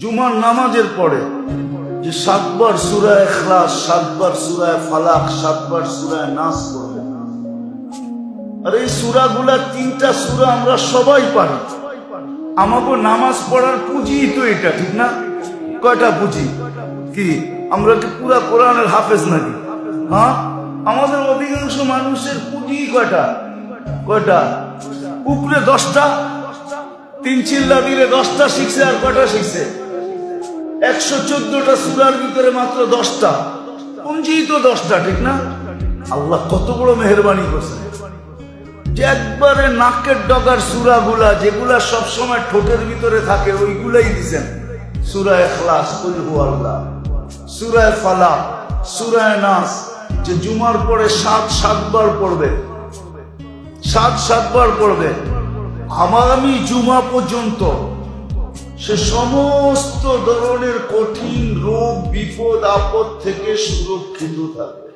জুমার নামাজের পরে যে 7 বার সূরা ইখলাস, 7 বার সূরা ফালাক, 7 বার সূরা নাস পড়বে। আর এই সূরাগুলা 3টা সূরা আমরা সবাই পারি। আমাকে নামাজ পড়ার পুঁজি তো এটা, ঠিক না? কয়টা পুঁজি? কি আমরা কি পুরা কোরআনের হাফেজ নাকি? হ্যাঁ, আমাদের অধিকাংশ মানুষের পুঁজি কয়টা? উপরে 10টা, 3 চিল্লা দিলে 10টা শিখছে। আর কয়টা শিখছে? 114টা সূরার ভিতরে মাত্র 10টা। পুঁজি তো 10টা, ঠিক না? আল্লাহ কত বড় মেহেরবানি করছে যে একবারে নাকের ডগার সূরাগুলা, যেগুলা সবসময় ঠোঁটের ভিতরে থাকে, ওইগুলাই দিছেন। সূরা ইখলাস, কুল হুয়াল্লাহ, সূরা ফালাক, সূরা নাস, যে জুমার পরে 7 বার পড়বে, 7 বার পড়বে আগামী জুমা পর্যন্ত, সে সমস্ত ধরনের কঠিন রোগ বিপদ আপদ থেকে সুরক্ষিত থাকবে।